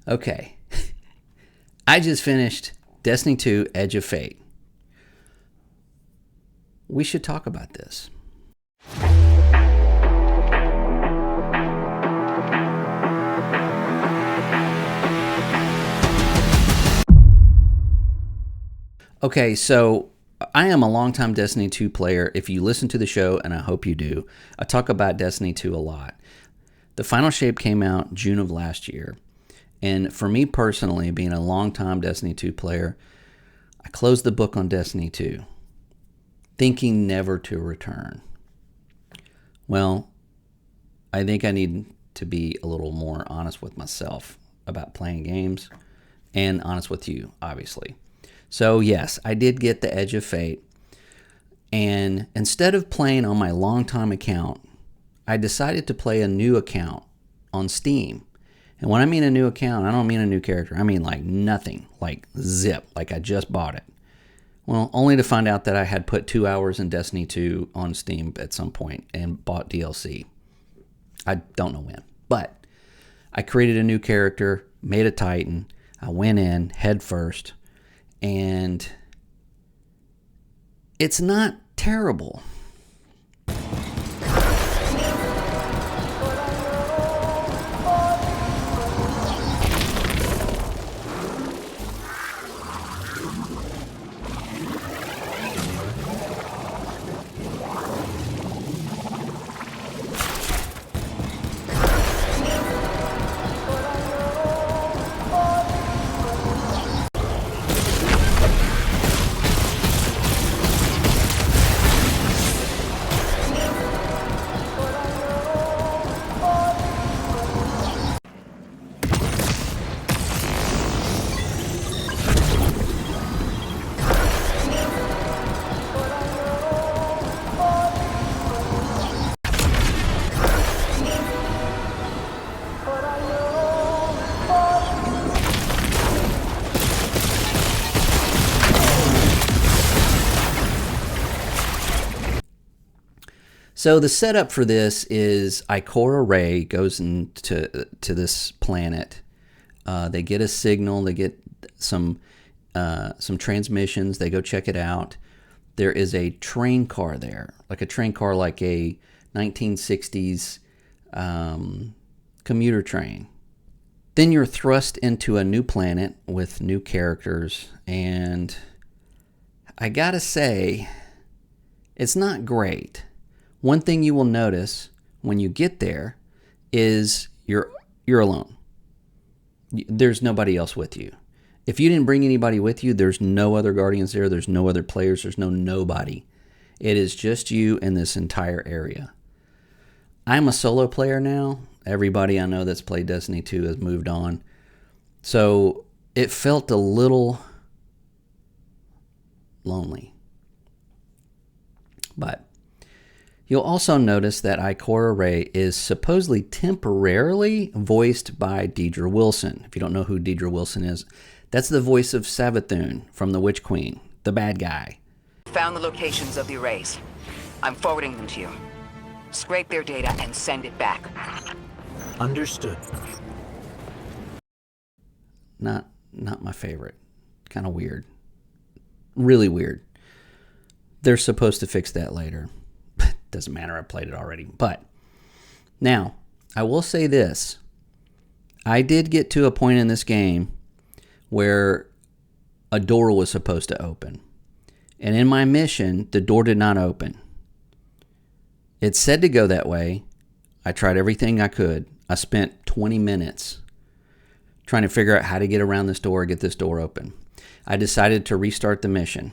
Okay. I just finished Destiny 2 Edge of Fate. We should talk about this. Okay, so I am a longtime Destiny 2 player. If you listen to the show, and I hope you do, I talk about Destiny 2 a lot. The Final Shape came out June of last year. And for me personally, being a longtime Destiny 2 player, I closed the book on Destiny 2, thinking never to return. Well, I think I need to be a little more honest with myself about playing games, and honest with you, obviously. So yes, I did get the Edge of Fate, and instead of playing on my longtime account, I decided to play a new account on Steam. And when I mean a new account, I don't mean a new character. I mean like nothing, like zip, like I just bought it. Well, only to find out that I had put 2 hours in Destiny 2 on Steam at some point and bought DLC. I don't know when, but I created a new character, made a Titan. I went in head first, and it's not terrible. So the setup for this is Ikora Rey goes into this planet. They get a signal. They get some transmissions. They go check it out. There is a train car there, like a 1960s commuter train. Then you're thrust into a new planet with new characters, and I gotta say, it's not great. One thing you will notice when you get there is you're alone. There's nobody else with you. If you didn't bring anybody with you, there's no other Guardians there. There's no other players. There's nobody. It is just you in this entire area. I'm a solo player now. Everybody I know that's played Destiny 2 has moved on. So it felt a little lonely. But you'll also notice that Ikora Rey is supposedly temporarily voiced by Deidre Wilson. If you don't know who Deidre Wilson is, that's the voice of Savathun from The Witch Queen, the bad guy. Found the locations of the arrays. I'm forwarding them to you. Scrape their data and send it back. Understood. Not my favorite. Kind of weird. Really weird. They're supposed to fix that later. Doesn't matter, I played it already. But now, I will say this. I did get to a point in this game where a door was supposed to open. And in my mission, the door did not open. It said to go that way. I tried everything I could. I spent 20 minutes trying to figure out how to get around this door, get this door open. I decided to restart the mission.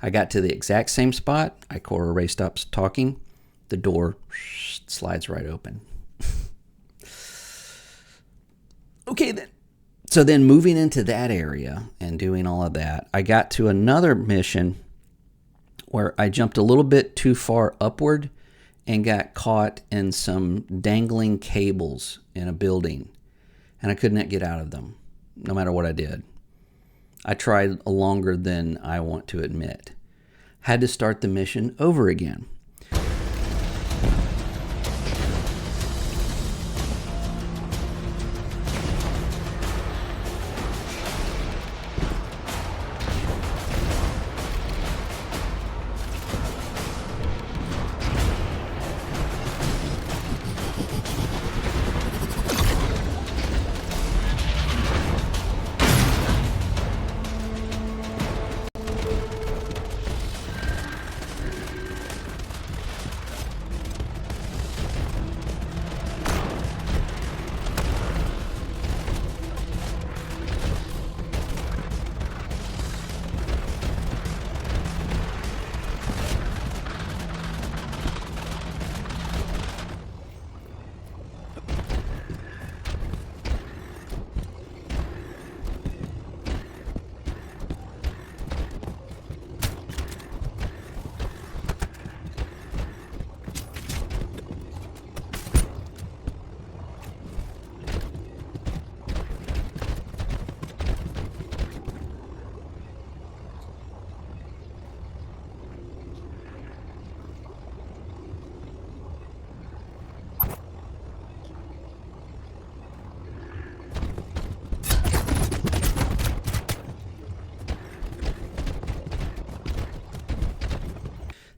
I got to the exact same spot. Ikora Rey stops talking. The door slides right open. Okay, then. So then moving into that area and doing all of that, I got to another mission where I jumped a little bit too far upward and got caught in some dangling cables in a building. And I could not get out of them, no matter what I did. I tried longer than I want to admit. Had to start the mission over again.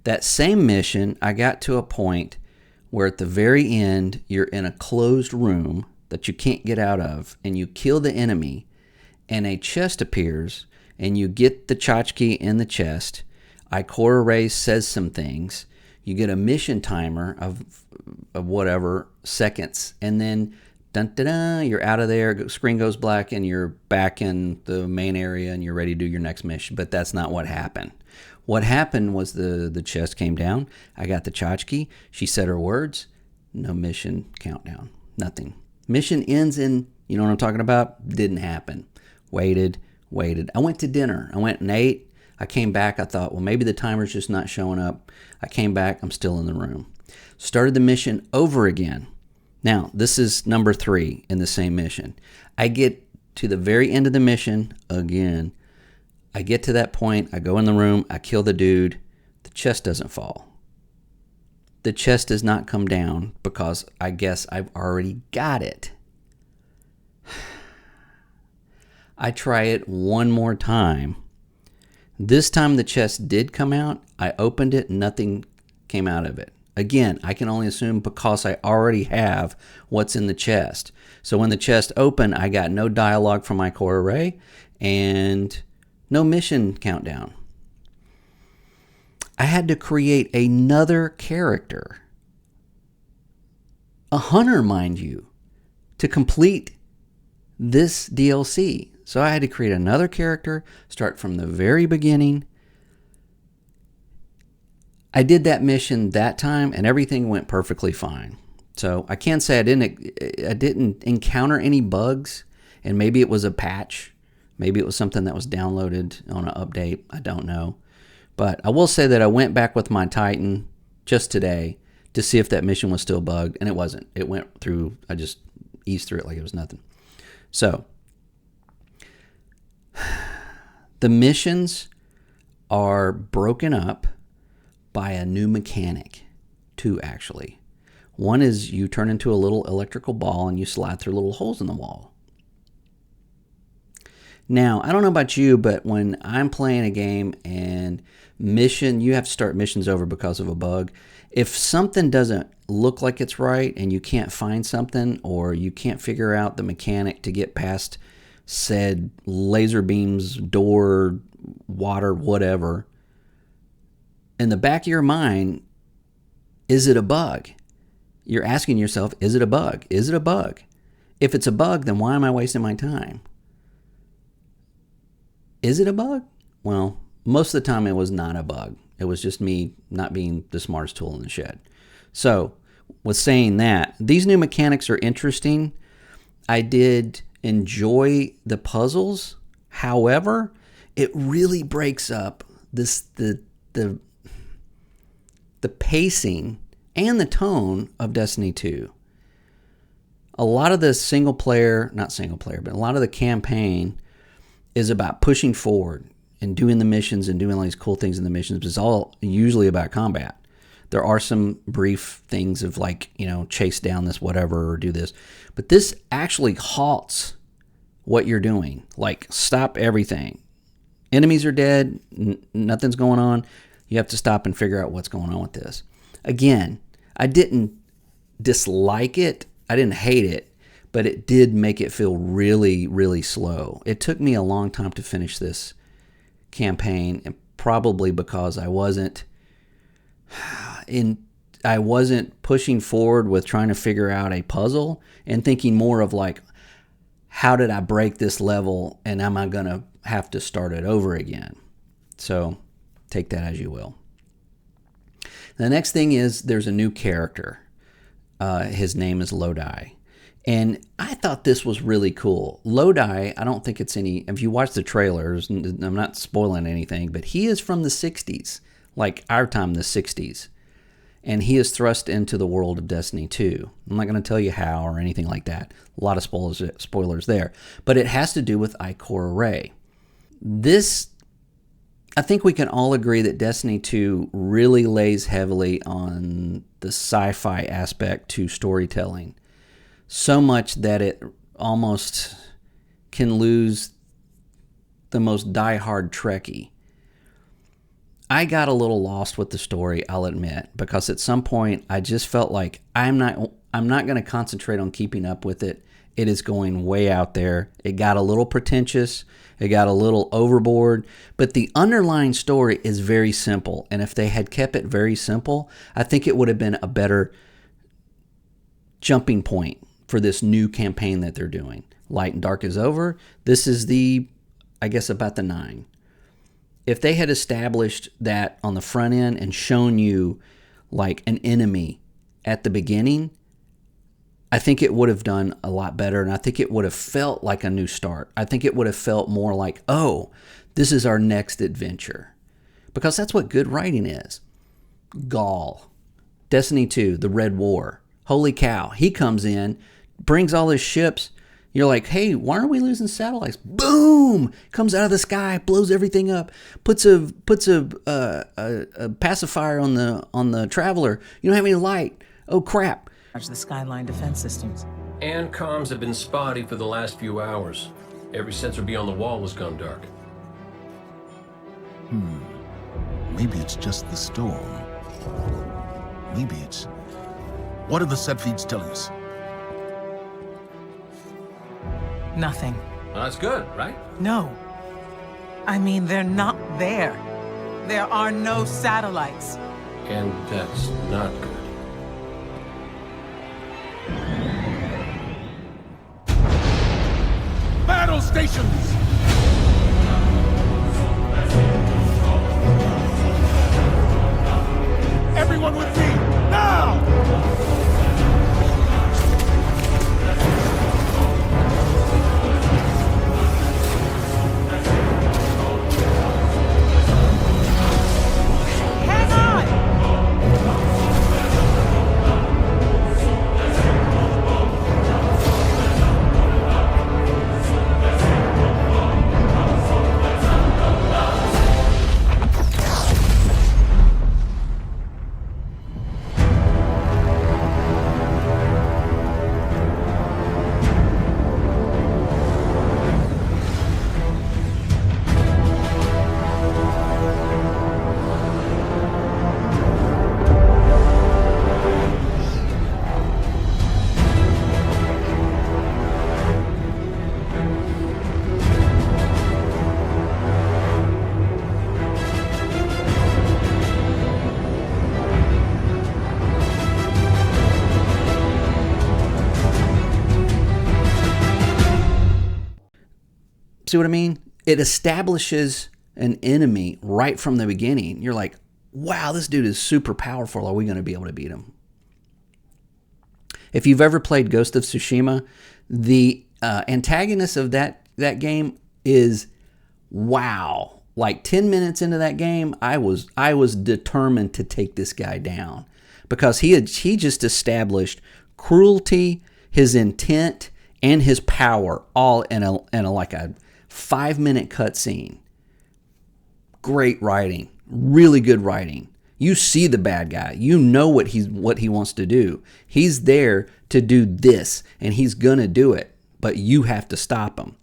That same mission, I got to a point where at the very end, you're in a closed room that you can't get out of, and you kill the enemy, and a chest appears, and you get the tchotchke in the chest. Ikora Rey says some things. You get a mission timer of whatever seconds, and then dun, dun, dun, you're out of there. Screen goes black, and you're back in the main area, and you're ready to do your next mission. But that's not what happened. What happened was the chest came down. I got the tchotchke. She said her words. No mission countdown. Nothing. Mission ends in, you know what I'm talking about? Didn't happen. Waited. I went to dinner. I went and ate. I came back. I thought, well, maybe the timer's just not showing up. I came back. I'm still in the room. Started the mission over again. Now, this is number 3 in the same mission. I get to the very end of the mission again. I get to that point. I go in the room. I kill the dude. The chest doesn't fall. The chest does not come down because I guess I've already got it. I try it one more time. This time the chest did come out. I opened it. Nothing came out of it. Again, I can only assume because I already have what's in the chest. So when the chest opened, I got no dialogue from Ikora Rey and no mission countdown. I had to create another character, a hunter, mind you, to complete this DLC. So I had to create another character, start from the very beginning. I did that mission that time, and everything went perfectly fine. So I can't say I didn't encounter any bugs, and maybe it was a patch. Maybe it was something that was downloaded on an update. I don't know. But I will say that I went back with my Titan just today to see if that mission was still bugged, and it wasn't. It went through, I just eased through it like it was nothing. So the missions are broken up by a new mechanic. 2, actually. One is you turn into a little electrical ball and you slide through little holes in the wall. Now, I don't know about you, but when I'm playing a game and you have to start missions over because of a bug. If something doesn't look like it's right and you can't find something, or you can't figure out the mechanic to get past said laser beams, door, water, whatever, in the back of your mind, is it a bug? You're asking yourself, is it a bug? Is it a bug? If it's a bug, then why am I wasting my time? Is it a bug? Well, most of the time it was not a bug. It was just me not being the smartest tool in the shed. So, with saying that, these new mechanics are interesting. I did enjoy the puzzles. However, it really breaks up the pacing and the tone of Destiny 2. A lot of the a lot of the campaign is about pushing forward and doing the missions and doing all these cool things in the missions, but it's all usually about combat. There are some brief things of chase down this whatever or do this. But this actually halts what you're doing. Like, stop everything. Enemies are dead. Nothing's going on. You have to stop and figure out what's going on with this. Again, I didn't dislike it. I didn't hate it. But it did make it feel really, really slow. It took me a long time to finish this campaign, and probably because I wasn't pushing forward with trying to figure out a puzzle and thinking more of how did I break this level, and am I going to have to start it over again? So take that as you will. The next thing is there's a new character. His name is Lodi. And I thought this was really cool. Lodi, I don't think it's if you watch the trailers, I'm not spoiling anything, but he is from the 60s, like our time, the 60s. And he is thrust into the world of Destiny 2. I'm not going to tell you how or anything like that. A lot of spoilers there. But it has to do with Ikora Rey. I think we can all agree that Destiny 2 really lays heavily on the sci-fi aspect to storytelling. So much that it almost can lose the most diehard Trekkie. I got a little lost with the story, I'll admit, because at some point I just felt like I'm not going to concentrate on keeping up with it. It is going way out there. It got a little pretentious. It got a little overboard. But the underlying story is very simple. And if they had kept it very simple, I think it would have been a better jumping point for this new campaign that they're doing. Light and Dark is over. This is about the 9. If they had established that on the front end and shown you like an enemy at the beginning, I think it would have done a lot better, and I think it would have felt like a new start. I think it would have felt more like, oh, this is our next adventure. Because that's what good writing is. Gaul, Destiny 2, the Red War. Holy cow, he comes in, brings all his ships. You're like, hey, why are we losing satellites? Boom! Comes out of the sky, blows everything up, puts a pacifier on the Traveler. You don't have any light. Oh crap! The Skyline defense systems. And comms have been spotty for the last few hours. Every sensor beyond the wall has gone dark. Maybe it's just the storm. Maybe it's... What are the set feeds telling us? Nothing. Well, that's good, right? No. I mean, they're not there. There are no satellites. And that's not good. Battle stations! Everyone with me, now! Hang on! See what I mean? It establishes an enemy right from the beginning. You're like, wow, this dude is super powerful. Are we going to be able to beat him? If you've ever played Ghost of Tsushima, the antagonist of that game is wow. Like 10 minutes into that game, I was determined to take this guy down because he just established cruelty, his intent, and his power all in a like a 5-minute cutscene. Great writing, really good writing. You see the bad guy. You know what he wants to do. He's there to do this, and he's gonna do it. But you have to stop him.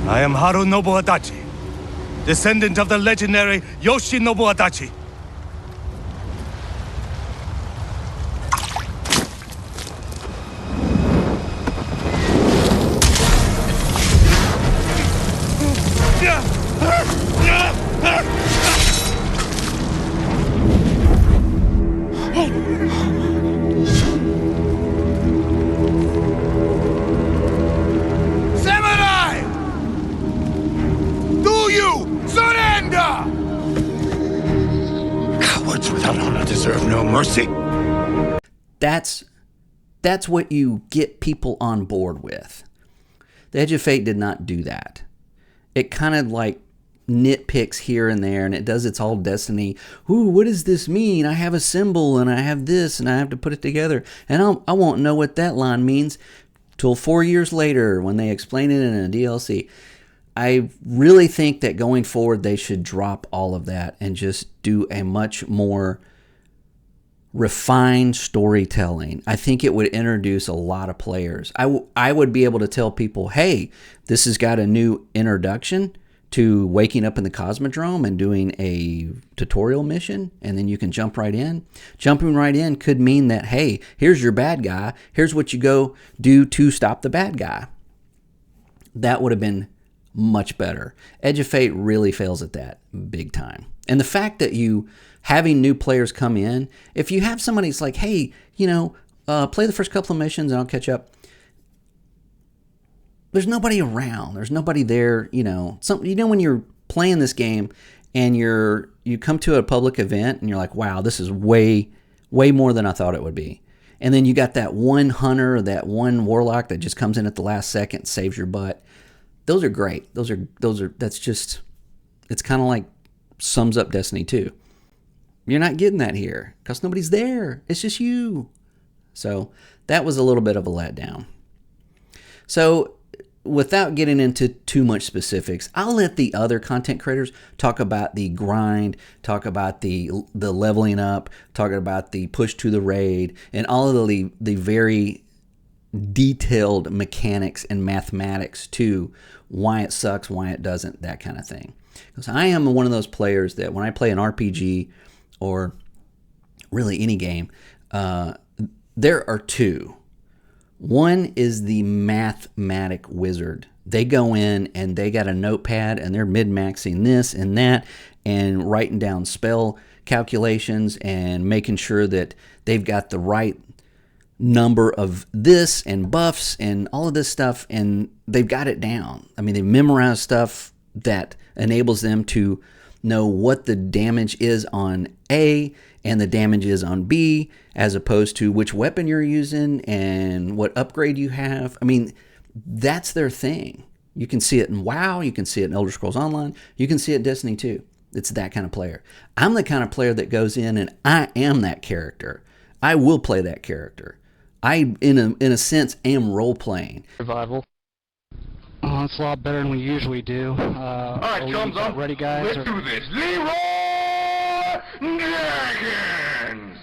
I am Harunobu Adachi, descendant of the legendary Yoshinobu Adachi. Samurai! Do you surrender? Cowards without honor deserve no mercy. That's what you get people on board with. The Edge of Fate did not do that. It kind of like nitpicks here and there, and it does its all Destiny. Ooh, what does this mean? I have a symbol, and I have this, and I have to put it together. And I won't know what that line means till 4 years later when they explain it in a DLC. I really think that going forward, they should drop all of that and just do a much more refined storytelling. I think it would introduce a lot of players. I would be able to tell people, hey, this has got a new introduction to waking up in the Cosmodrome and doing a tutorial mission, and then you can jump right in. Jumping right in could mean that, hey, here's your bad guy. Here's what you go do to stop the bad guy. That would have been much better. Edge of Fate really fails at that big time. And the fact that you having new players come in, if you have somebody that's like, hey, play the first couple of missions and I'll catch up. There's nobody around. There's nobody there. When you're playing this game and you come to a public event and you're like, wow, this is way, way more than I thought it would be. And then you got that one hunter or that one warlock that just comes in at the last second and saves your butt. Those are great. It's kind of like sums up Destiny 2. You're not getting that here because nobody's there. It's just you. So that was a little bit of a letdown. So without getting into too much specifics, I'll let the other content creators talk about the grind, talk about the leveling up, talking about the push to the raid, and all of the very detailed mechanics and mathematics to why it sucks, why it doesn't, that kind of thing. Because I am one of those players that when I play an RPG or really any game, there are two. One is the mathematic wizard. They go in and they got a notepad and they're min-maxing this and that and writing down spell calculations and making sure that they've got the right number of this and buffs and all of this stuff, and they've got it down. I mean, they memorize stuff that enables them to know what the damage is on A and the damage is on B, as opposed to which weapon you're using and what upgrade you have. I mean, that's their thing. You can see it in WoW, you can see it in Elder Scrolls Online, you can see it in Destiny 2. It's that kind of player. I'm the kind of player that goes in and I am that character. I will play that character. I, in a sense, am role-playing. Survival. Oh, it's a lot better than we usually do. Alright, thumbs up. Ready, guys? Let's do this. Leroy Dragons!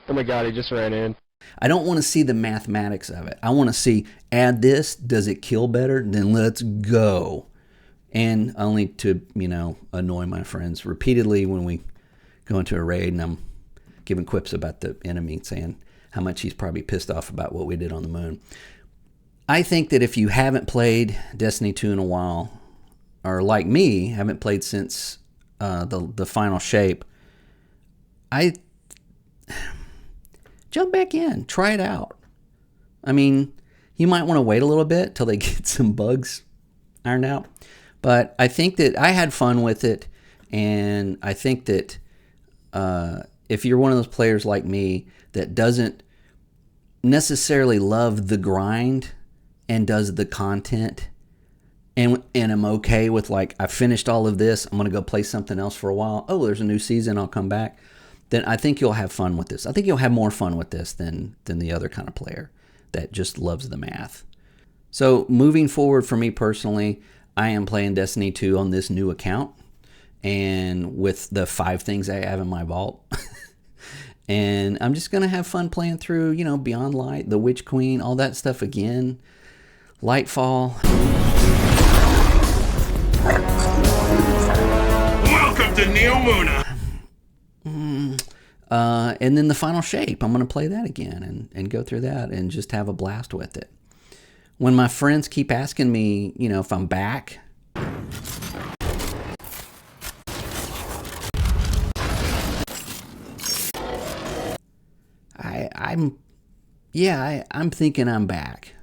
Oh my god, he just ran in. I don't want to see the mathematics of it. I want to see, add this, does it kill better? Then let's go. And only to, annoy my friends repeatedly when we go into a raid and I'm giving quips about the enemy, saying how much he's probably pissed off about what we did on the moon. I think that if you haven't played Destiny 2 in a while, or like me, haven't played since the final shape, jump back in, try it out. I mean, you might want to wait a little bit till they get some bugs ironed out, but I think that I had fun with it, and I think that if you're one of those players like me that doesn't necessarily love the grind and does the content, and I'm okay with, like, I finished all of this, I'm going to go play something else for a while. Oh, there's a new season, I'll come back. Then I think you'll have fun with this. I think you'll have more fun with this than the other kind of player that just loves the math. So moving forward for me personally, I am playing Destiny 2 on this new account and with the 5 things I have in my vault. And I'm just going to have fun playing through, Beyond Light, the Witch Queen, all that stuff again. Lightfall. Welcome to Neomuna. And then the final shape. I'm going to play that again and go through that and just have a blast with it. When my friends keep asking me, if I'm back, I'm thinking I'm back.